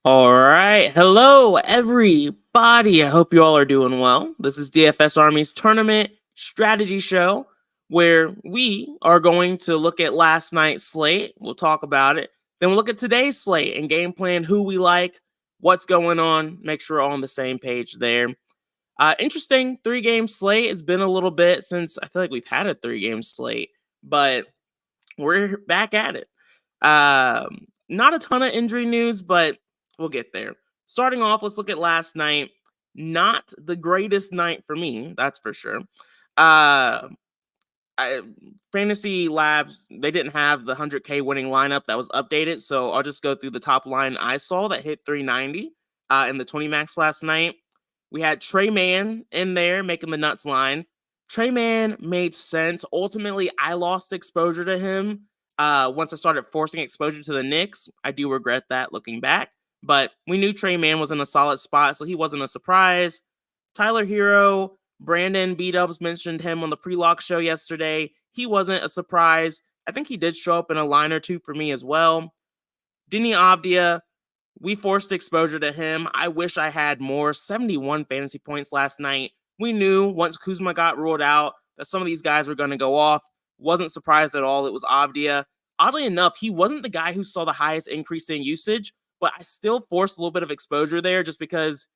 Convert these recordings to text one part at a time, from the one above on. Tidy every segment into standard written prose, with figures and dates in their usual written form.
All right. Hello, everybody. I hope you all are doing well. This is DFS Army's tournament strategy show where we are going to look at last night's slate. We'll talk about it. Then we'll look at today's slate and game plan, who we like, what's going on, make sure we're all on the same page there. Interesting 3-game slate. It's been a little bit since I feel like we've had a 3-game slate, but we're back at it. Not a ton of injury news, but we'll get there. Starting off, let's look at last night. Not the greatest night for me, that's for sure. Fantasy Labs, they didn't have the 100K winning lineup that was updated, so I'll just go through the top line I saw that hit 390 in the 20 max last night. We had Trey Mann in there making the nuts line. Trey Mann made sense. Ultimately, I lost exposure to him once I started forcing exposure to the Knicks. I do regret that looking back, but we knew Trey Mann was in a solid spot, so he wasn't a surprise. Tyler Hero, Brandon B-Dubs mentioned him on the pre-lock show yesterday. He wasn't a surprise. I think he did show up in a line or two for me as well. Deni Avdija, we forced exposure to him. I wish I had more. 71 fantasy points last night. We knew once Kuzma got ruled out that some of these guys were going to go off. Wasn't surprised at all. It was Avdija. Oddly enough, he wasn't the guy who saw the highest increase in usage, but I still forced a little bit of exposure there just because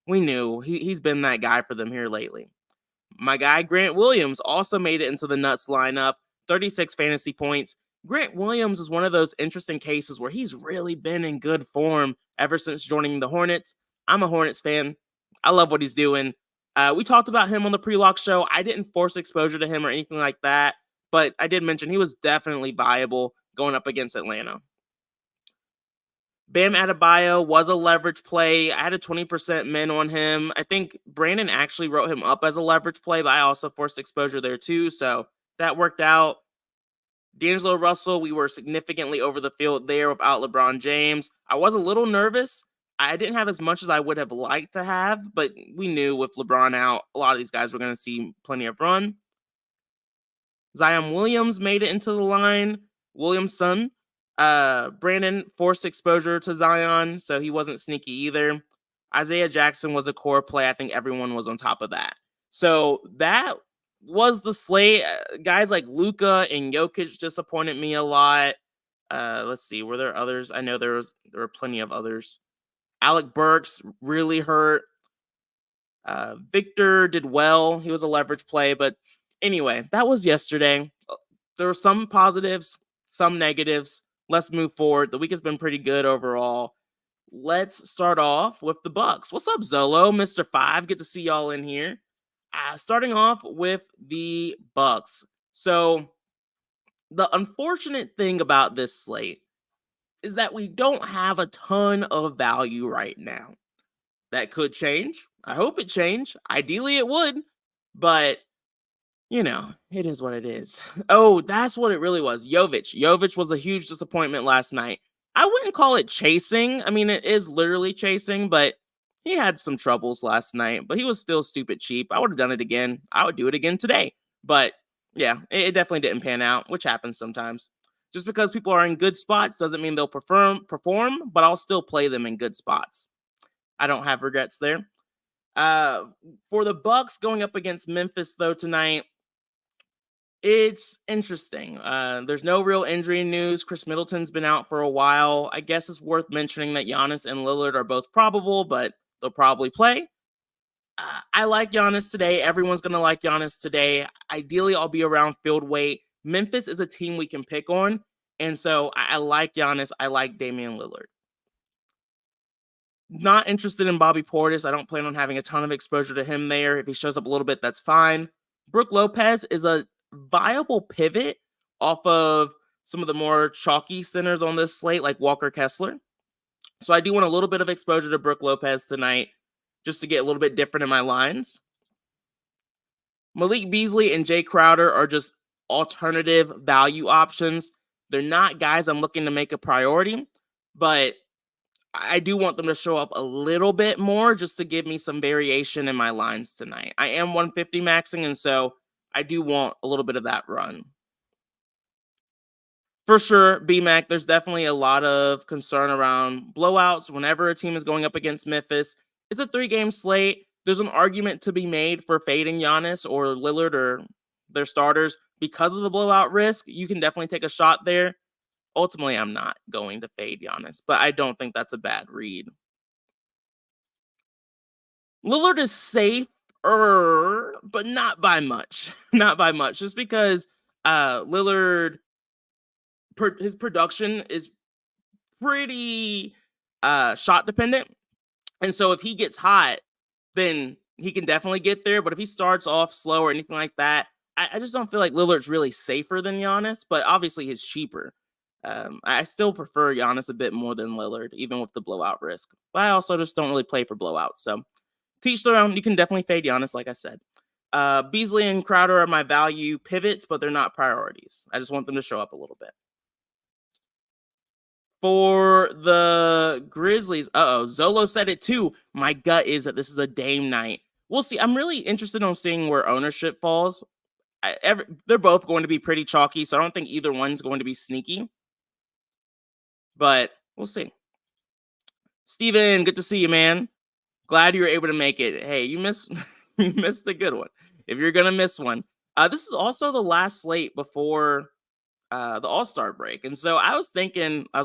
we knew he's been that guy for them here lately. My guy, Grant Williams, also made it into the nuts lineup. 36 fantasy points. Grant Williams is one of those interesting cases where he's really been in good form ever since joining the Hornets. I'm a Hornets fan. I love what he's doing. We talked about him on the pre-lock show. I didn't force exposure to him or anything like that, but I did mention he was definitely viable going up against Atlanta. Bam Adebayo was a leverage play. I had a 20% min on him. I think Brandon actually wrote him up as a leverage play, but I also forced exposure there too, so that worked out. D'Angelo Russell, we were significantly over the field there without LeBron James. I was a little nervous. I didn't have as much as I would have liked to have, but we knew with LeBron out, a lot of these guys were going to see plenty of run. Zion Williams made it into the line. Williamson. Brandon forced exposure to Zion, so he wasn't sneaky either. Isaiah Jackson was a core play. I think everyone was on top of that. So that was the slate. Guys like Luka and Jokic disappointed me a lot. Let's see, were there others? I know there were plenty of others. Alec Burks really hurt. Victor did well. He was a leverage play, but anyway, that was yesterday. There were some positives, some negatives. Let's move forward. The week has been pretty good overall. Let's start off with the Bucks. What's up, Zolo, Mr. 5? Good to see y'all in here. Starting off with the Bucks. So the unfortunate thing about this slate is that we don't have a ton of value right now. That could change. I hope it changed. Ideally, it would. But you know, it is what it is. Oh, that's what it really was. Jovic was a huge disappointment last night. I wouldn't call it chasing. I mean, it is literally chasing, but he had some troubles last night, but he was still stupid cheap. I would have done it again. I would do it again today. But yeah, it definitely didn't pan out, which happens sometimes. Just because people are in good spots doesn't mean they'll perform, but I'll still play them in good spots. I don't have regrets there. For the Bucks going up against Memphis, though, tonight, it's interesting. There's no real injury news. Chris Middleton's been out for a while. I guess it's worth mentioning that Giannis and Lillard are both probable, but they'll probably play. I like Giannis today. Everyone's going to like Giannis today. Ideally, I'll be around field weight. Memphis is a team we can pick on, and so I like Giannis. I like Damian Lillard. Not interested in Bobby Portis. I don't plan on having a ton of exposure to him there. If he shows up a little bit, that's fine. Brook Lopez is a viable pivot off of some of the more chalky centers on this slate, like Walker Kessler. So I do want a little bit of exposure to Brook Lopez tonight, just to get a little bit different in my lines. Malik Beasley and Jay Crowder are just alternative value options. They're not guys I'm looking to make a priority, but I do want them to show up a little bit more just to give me some variation in my lines tonight. I am 150 maxing, and so I do want a little bit of that run. For sure, BMAC, there's definitely a lot of concern around blowouts whenever a team is going up against Memphis. It's a 3-game slate. There's an argument to be made for fading Giannis or Lillard or their starters because of the blowout risk. You can definitely take a shot there. Ultimately, I'm not going to fade Giannis, but I don't think that's a bad read. Lillard is safe, but not by much. Not by much. Just because Lillard, his production is pretty shot dependent. And so if he gets hot, then he can definitely get there. But if he starts off slow or anything like that, I just don't feel like Lillard's really safer than Giannis, but obviously he's cheaper. I still prefer Giannis a bit more than Lillard, even with the blowout risk. But I also just don't really play for blowouts. So teach their own. You can definitely fade Giannis, like I said. Beasley and Crowder are my value pivots, but they're not priorities. I just want them to show up a little bit. For the Grizzlies, Zolo said it too. My gut is that this is a Dame night. We'll see. I'm really interested in seeing where ownership falls. They're both going to be pretty chalky, so I don't think either one's going to be sneaky. But we'll see. Steven, good to see you, man. Glad you were able to make it. Hey, you missed you missed a good one. If you're gonna miss one, this is also the last slate before the All-Star break. And so I was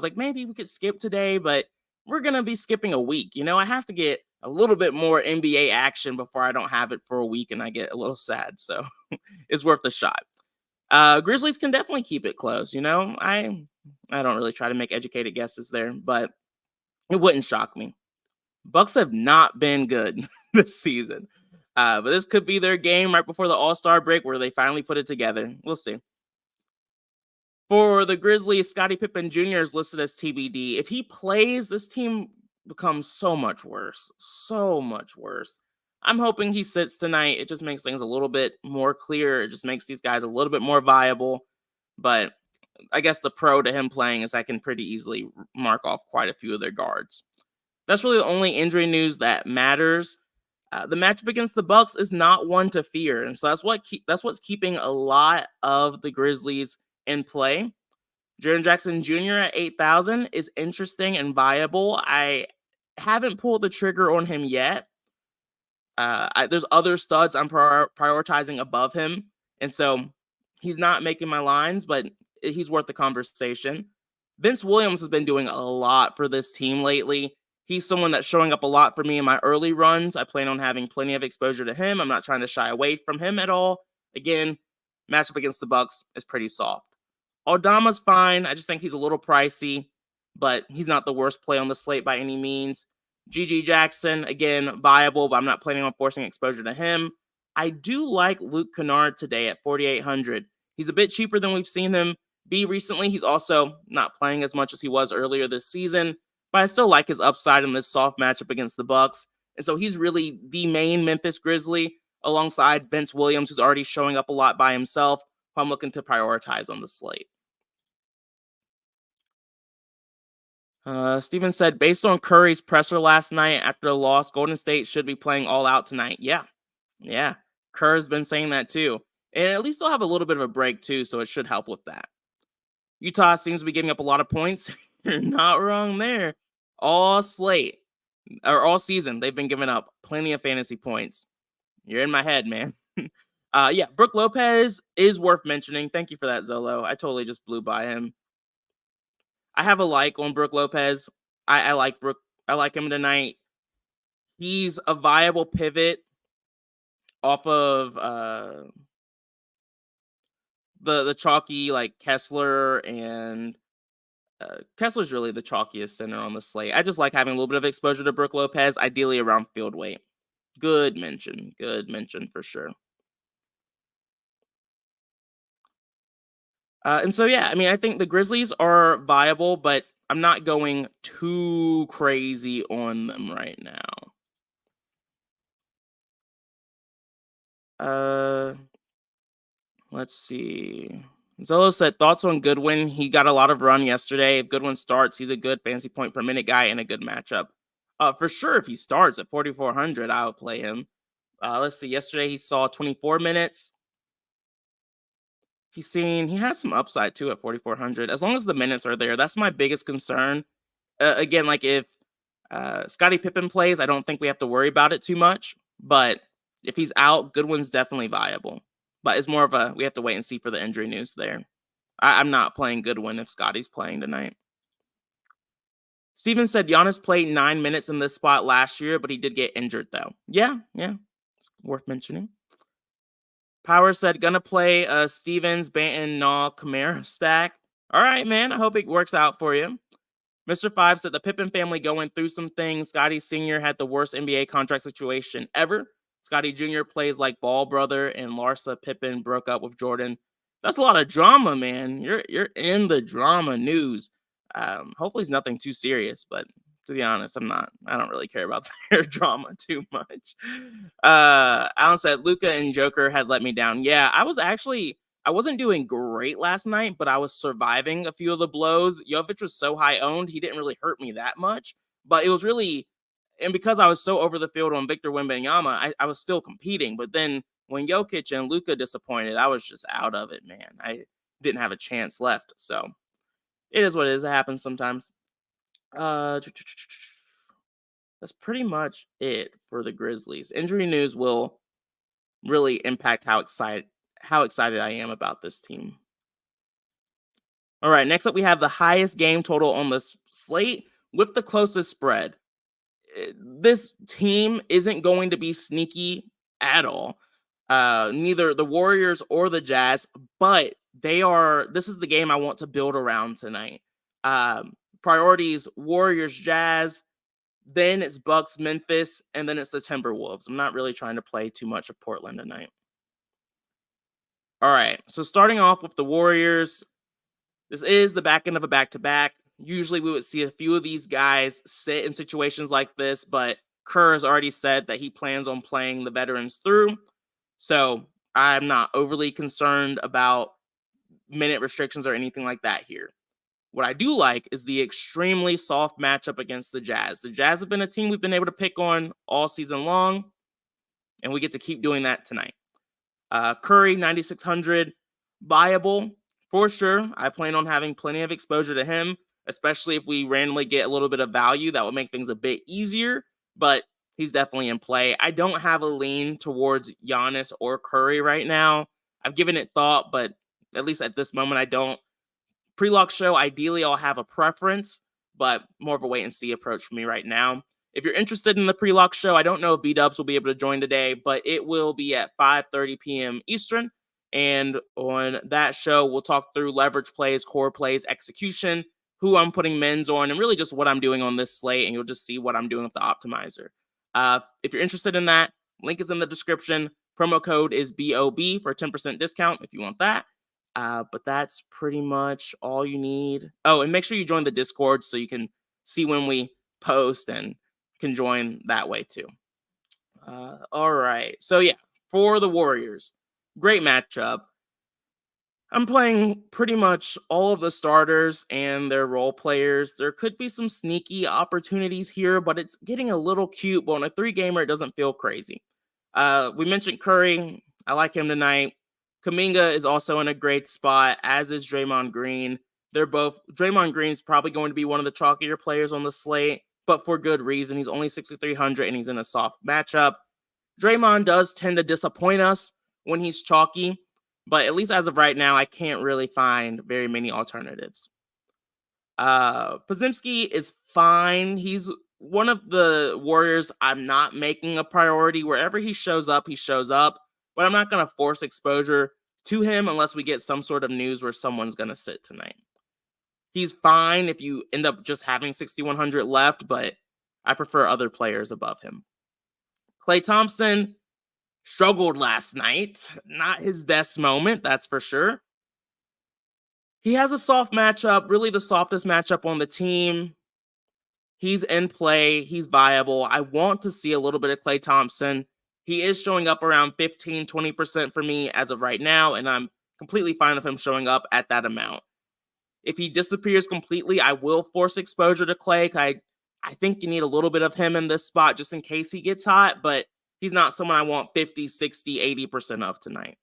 like, maybe we could skip today, but we're going to be skipping a week. I have to get a little bit more NBA action before I don't have it for a week and I get a little sad. So it's worth a shot. Grizzlies can definitely keep it close. I don't really try to make educated guesses there, but it wouldn't shock me. Bucks have not been good this season. But this could be their game right before the All-Star break where they finally put it together. We'll see. For the Grizzlies, Scottie Pippen Jr. is listed as TBD. If he plays, this team becomes so much worse. So much worse. I'm hoping he sits tonight. It just makes things a little bit more clear. It just makes these guys a little bit more viable. But I guess the pro to him playing is I can pretty easily mark off quite a few of their guards. That's really the only injury news that matters. The matchup against the Bucks is not one to fear, and so that's what's keeping a lot of the Grizzlies in play. Jaren Jackson Jr. at 8,000 is interesting and viable. I haven't pulled the trigger on him yet. There's other studs I'm prioritizing above him, and so he's not making my lines, but he's worth the conversation. Vince Williams has been doing a lot for this team lately. He's someone that's showing up a lot for me in my early runs. I plan on having plenty of exposure to him. I'm not trying to shy away from him at all. Again, matchup against the Bucks is pretty soft. Aldama's fine. I just think he's a little pricey, but he's not the worst play on the slate by any means. GG Jackson, again, viable, but I'm not planning on forcing exposure to him. I do like Luke Kennard today at 4,800. He's a bit cheaper than we've seen him be recently. He's also not playing as much as he was earlier this season, but I still like his upside in this soft matchup against the Bucks. And so he's really the main Memphis Grizzly alongside Vince Williams, who's already showing up a lot by himself, who I'm looking to prioritize on the slate. Steven said, based on Curry's presser last night after the loss, Golden State should be playing all out tonight. Yeah. Kerr's been saying that too. And at least they'll have a little bit of a break too, so it should help with that. Utah seems to be giving up a lot of points. You're not wrong there. All slate, or all season, they've been giving up plenty of fantasy points. You're in my head, man. Yeah, Brook Lopez is worth mentioning. Thank you for that, Zolo. I totally just blew by him. I have a like on Brook Lopez. I like Brook. I like him tonight. He's a viable pivot off of the chalky like Kessler, and Kessler's really the chalkiest center on the slate. I just like having a little bit of exposure to Brook Lopez, ideally around field weight. Good mention for sure. And so, yeah, I mean, I think the Grizzlies are viable, but I'm not going too crazy on them right now. Let's see. Zolo said, thoughts on Goodwin? He got a lot of run yesterday. If Goodwin starts, he's a good fantasy point per minute guy and a good matchup. For sure, if he starts at 4,400, I'll play him. Let's see. Yesterday, he saw 24 minutes. he has some upside too at 4,400. As long as the minutes are there, that's my biggest concern. Again, like if Scottie Pippen plays, I don't think we have to worry about it too much. But if he's out, Goodwin's definitely viable. But it's more of a we have to wait and see for the injury news there. I'm not playing Goodwin if Scottie's playing tonight. Steven said Giannis played 9 minutes in this spot last year, but he did get injured though. Yeah, it's worth mentioning. Power said gonna play Stevens, Banton, Naw, Kamara stack. All right, man. I hope it works out for you. Mr. Five said the Pippen family going through some things. Scottie Sr. had the worst NBA contract situation ever. Scottie Jr. plays like Ball brother, and Larsa Pippen broke up with Jordan. That's a lot of drama, man. You're in the drama news. Hopefully it's nothing too serious, but to be honest, I don't really care about their drama too much. Alan said Luka and Joker had let me down. Yeah, I wasn't doing great last night, but I was surviving a few of the blows. Jovic was so high owned, he didn't really hurt me that much. But it was really, and because I was so over the field on Victor Wembanyama, I was still competing. But then when Jokic and Luka disappointed, I was just out of it, man. I didn't have a chance left. So it is what it is. It happens sometimes. That's pretty much it for the Grizzlies. Injury news will really impact how excited I am about this team. All right, next up we have the highest game total on the slate with the closest spread. This team isn't going to be sneaky at all. Neither the Warriors or the Jazz, but this is the game I want to build around tonight. Priorities: Warriors, Jazz, then it's Bucks, Memphis, and then it's the Timberwolves. I'm not really trying to play too much of Portland tonight. All right, so starting off with the Warriors, this is the back end of a back-to-back. Usually we would see a few of these guys sit in situations like this, but Kerr has already said that he plans on playing the veterans through. So I'm not overly concerned about minute restrictions or anything like that here. What I do like is the extremely soft matchup against the Jazz. The Jazz have been a team we've been able to pick on all season long, and we get to keep doing that tonight. Curry, 9,600, viable for sure. I plan on having plenty of exposure to him, especially if we randomly get a little bit of value. That would make things a bit easier, but he's definitely in play. I don't have a lean towards Giannis or Curry right now. I've given it thought, but at least at this moment, I don't. Pre-lock show, ideally, I'll have a preference, but more of a wait-and-see approach for me right now. If you're interested in the pre-lock show, I don't know if B-Dubs will be able to join today, but it will be at 5:30 p.m. Eastern. And on that show, we'll talk through leverage plays, core plays, execution, who I'm putting men's on, and really just what I'm doing on this slate, and you'll just see what I'm doing with the optimizer. If you're interested in that, link is in the description. Promo code is BOB for a 10% discount if you want that. But that's pretty much all you need. Oh, and make sure you join the Discord so you can see when we post and can join that way too. All right. So yeah, for the Warriors, great matchup. I'm playing pretty much all of the starters and their role players. There could be some sneaky opportunities here, but it's getting a little cute. But on a 3-gamer, it doesn't feel crazy. We mentioned Curry. I like him tonight. Kuminga is also in a great spot, as is Draymond Green. Draymond Green's probably going to be one of the chalkier players on the slate, but for good reason. He's only 6,300 and he's in a soft matchup. Draymond does tend to disappoint us when he's chalky, but at least as of right now, I can't really find very many alternatives. Podziemski is fine. He's one of the Warriors I'm not making a priority. Wherever he shows up, but I'm not going to force exposure to him unless we get some sort of news where someone's going to sit tonight. He's fine if you end up just having 6,100 left, but I prefer other players above him. Klay Thompson struggled last night. Not his best moment, that's for sure. He has a soft matchup, really the softest matchup on the team. He's in play. He's viable. I want to see a little bit of Klay Thompson. He is showing up around 15, 20% for me as of right now, and I'm completely fine with him showing up at that amount. If he disappears completely, I will force exposure to Klay. I think you need a little bit of him in this spot just in case he gets hot, but he's not someone I want 50, 60, 80% of tonight.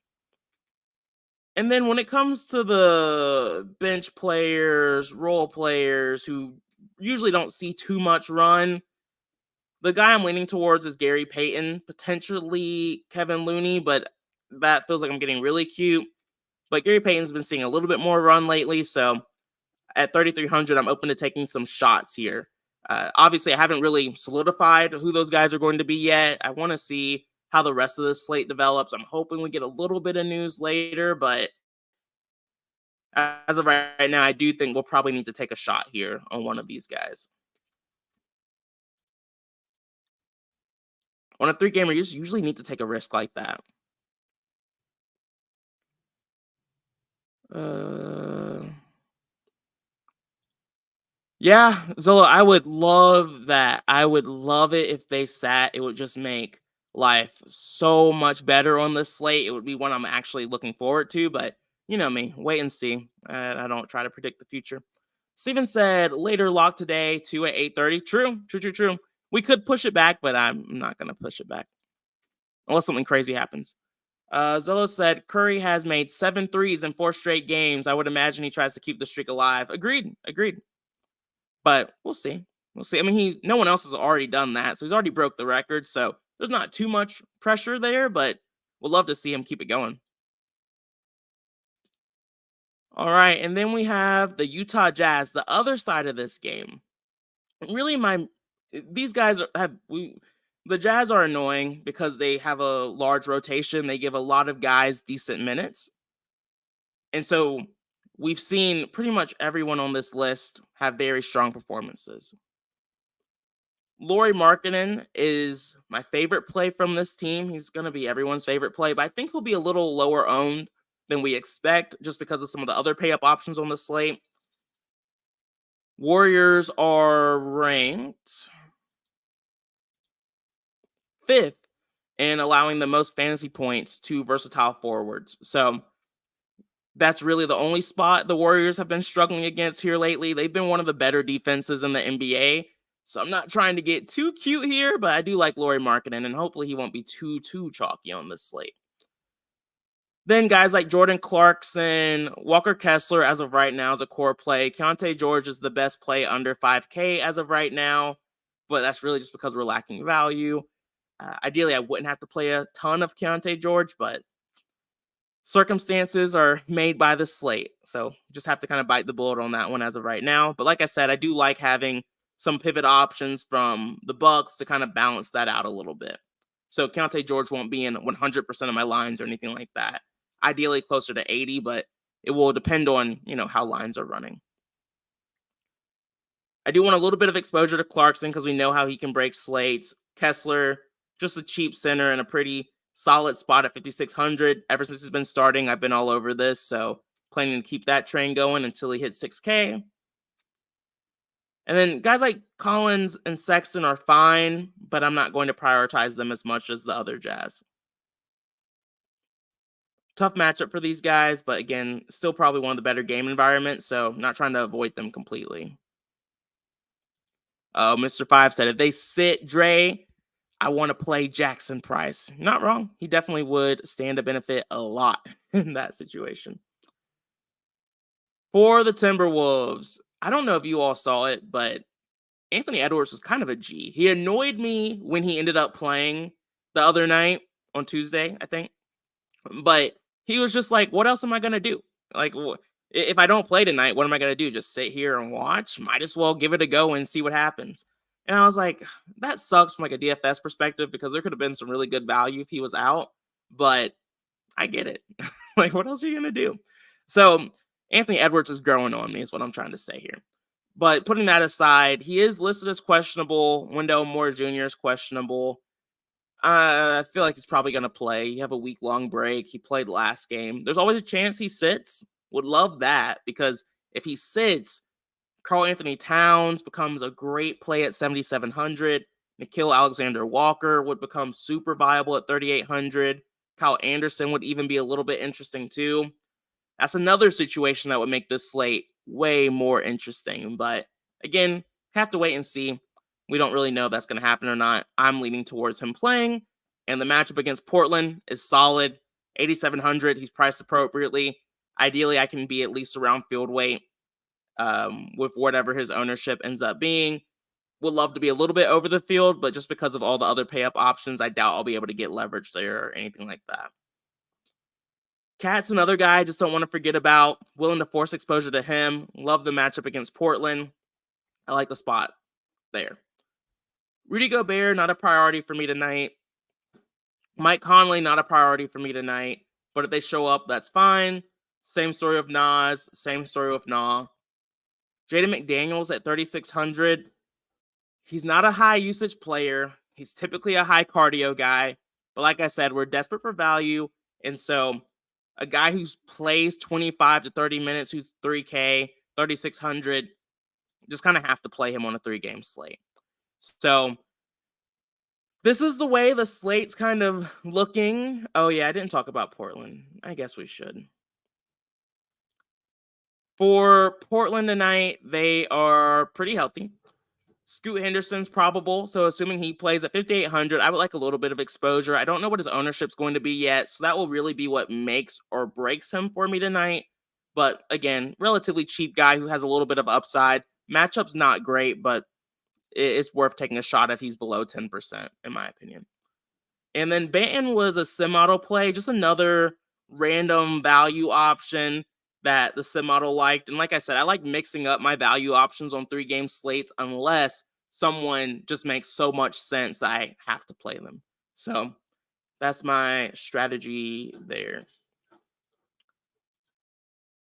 And then when it comes to the bench players, role players who usually don't see too much run, the guy I'm leaning towards is Gary Payton, potentially Kevin Looney, but that feels like I'm getting really cute. But Gary Payton's been seeing a little bit more run lately, so at 3,300, I'm open to taking some shots here. Obviously, I haven't really solidified who those guys are going to be yet. I want to see how the rest of the slate develops. I'm hoping we get a little bit of news later, but as of right now, I do think we'll probably need to take a shot here on one of these guys. On a 3-gamer, you usually need to take a risk like that. Yeah, Zola, I would love that. I would love it if they sat. It would just make life so much better on this slate. It would be one I'm actually looking forward to, but you know me, wait and see. I don't try to predict the future. Steven said later lock today, 2 at 8:30. True. We could push it back, but I'm not going to push it back unless something crazy happens. Zolo said Curry has made 7 threes in 4 straight games. I would imagine he tries to keep the streak alive. Agreed. But we'll see. I mean, no one else has already done that, so he's already broke the record. So there's not too much pressure there, but we'll love to see him keep it going. All right, and then we have the Utah Jazz, the other side of this game. Really, these guys the Jazz are annoying because they have a large rotation. They give a lot of guys decent minutes, and so we've seen pretty much everyone on this list have very strong performances. Lauri Markkanen is my favorite play from this team. He's going to be everyone's favorite play, but I think he'll be a little lower owned than we expect just because of some of the other pay up options on the slate. Warriors are ranked 5th in allowing the most fantasy points to versatile forwards. So that's really the only spot the Warriors have been struggling against here lately. They've been one of the better defenses in the NBA. So I'm not trying to get too cute here, but I do like Lauri Markkanen, and hopefully he won't be too chalky on this slate. Then guys like Jordan Clarkson, Walker Kessler as of right now is a core play. Keontae George is the best play under 5K as of right now, but that's really just because we're lacking value. Ideally, I wouldn't have to play a ton of Keontae George, but circumstances are made by the slate. So just have to kind of bite the bullet on that one as of right now. But like I said, I do like having some pivot options from the Bucks to kind of balance that out a little bit. So Keontae George won't be in 100% of my lines or anything like that. Ideally closer to 80, but it will depend on, how lines are running. I do want a little bit of exposure to Clarkson because we know how he can break slates. Kessler, just a cheap center and a pretty solid spot at 5,600. Ever since he's been starting, I've been all over this, so planning to keep that train going until he hits 6K. And then guys like Collins and Sexton are fine, but I'm not going to prioritize them as much as the other Jazz. Tough matchup for these guys, but again, still probably one of the better game environments, so not trying to avoid them completely. Mr. 5 said, if they sit Dre, I want to play Jackson Price. Not wrong. He definitely would stand to benefit a lot in that situation. For the Timberwolves, I don't know if you all saw it, but Anthony Edwards was kind of a G. He annoyed me when he ended up playing the other night on Tuesday, I think. But he was just like, what else am I going to do? Like, if I don't play tonight, what am I going to do? Just sit here and watch? Might as well give it a go and see what happens. And I was like, that sucks from like a DFS perspective because there could have been some really good value if he was out. But I get it. Like, what else are you going to do? So Anthony Edwards is growing on me is what I'm trying to say here. But putting that aside, he is listed as questionable. Wendell Moore Jr. is questionable. I feel like he's probably going to play. You have a week-long break. He played last game. There's always a chance he sits. Would love that because if he sits, Karl Anthony Towns becomes a great play at 7,700. Nickeil Alexander-Walker would become super viable at 3,800. Kyle Anderson would even be a little bit interesting too. That's another situation that would make this slate way more interesting. But again, have to wait and see. We don't really know if that's going to happen or not. I'm leaning towards him playing. And the matchup against Portland is solid. 8,700. He's priced appropriately. Ideally, I can be at least around field weight with whatever his ownership ends up being. Would love to be a little bit over the field, but just because of all the other pay up options, I doubt I'll be able to get leverage there or anything like that. Cat's another guy I just don't want to forget about. Willing to force exposure to him. Love the matchup against Portland. I like the spot there. Rudy Gobert, not a priority for me tonight. Mike Conley, not a priority for me tonight. But if they show up, that's fine. Same story with Nas. Same story with Nah. Jaden McDaniels at 3,600. He's not a high usage player. He's typically a high cardio guy. But like I said, we're desperate for value. And so a guy who plays 25 to 30 minutes, who's 3K, 3,600, just kind of have to play him on a 3-game slate. So this is the way the slate's kind of looking. Oh, yeah, I didn't talk about Portland. I guess we should. For Portland tonight, they are pretty healthy. Scoot Henderson's probable, so assuming he plays at 5,800, I would like a little bit of exposure. I don't know what his ownership's going to be yet, so that will really be what makes or breaks him for me tonight. But again, relatively cheap guy who has a little bit of upside. Matchup's not great, but it's worth taking a shot if he's below 10%, in my opinion. And then Banton was a sim-auto play, just another random value option that the sim model liked. And like I said, I like mixing up my value options on 3-game slates unless someone just makes so much sense that I have to play them. So that's my strategy there.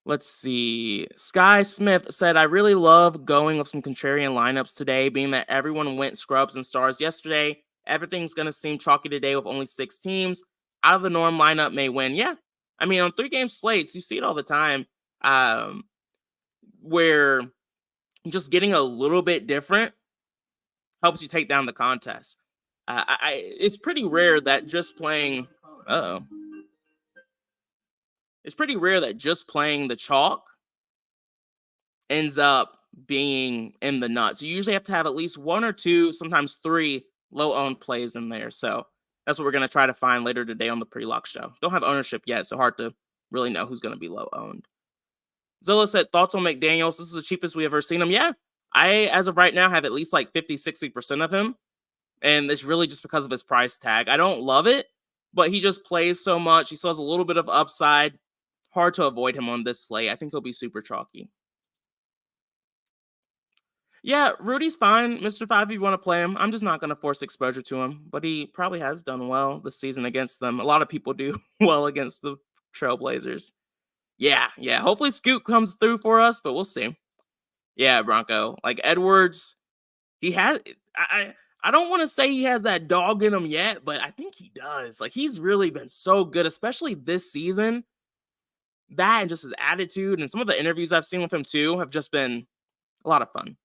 Let's see. Sky Smith said, I really love going with some contrarian lineups today, being that everyone went scrubs and stars yesterday. Everything's going to seem chalky today with only 6 teams. Out of the norm lineup may win. Yeah. I mean, on 3-game slates, you see it all the time where just getting a little bit different helps you take down the contest. It's pretty rare that just playing... It's pretty rare that just playing the chalk ends up being in the nuts. You usually have to have at least 1 or 2, sometimes 3 low-owned plays in there. So that's what we're going to try to find later today on the pre-lock show. Don't have ownership yet, so hard to really know who's going to be low-owned. Zilla said, thoughts on McDaniels? This is the cheapest we ever seen him. Yeah, I, as of right now, have at least like 50, 60% of him. And it's really just because of his price tag. I don't love it, but he just plays so much. He still has a little bit of upside. Hard to avoid him on this slate. I think he'll be super chalky. Yeah, Rudy's fine, Mr. 5, if you want to play him. I'm just not going to force exposure to him, but he probably has done well this season against them. A lot of people do well against the Trailblazers. Yeah. Hopefully Scoot comes through for us, but we'll see. Yeah, Bronco. Like Edwards, he has... I don't want to say he has that dog in him yet, but I think he does. Like, he's really been so good, especially this season. That and just his attitude and some of the interviews I've seen with him too have just been a lot of fun.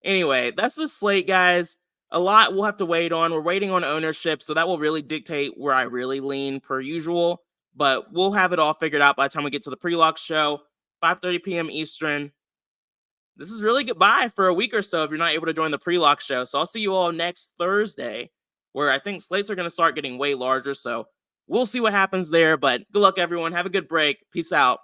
Anyway, that's the slate, guys. A lot we'll have to wait on. We're waiting on ownership, so that will really dictate where I really lean per usual. But we'll have it all figured out by the time we get to the pre-lock show, 5:30 p.m. Eastern. This is really goodbye for a week or so if you're not able to join the pre-lock show. So I'll see you all next Thursday, where I think slates are going to start getting way larger. So we'll see what happens there. But good luck, everyone. Have a good break. Peace out.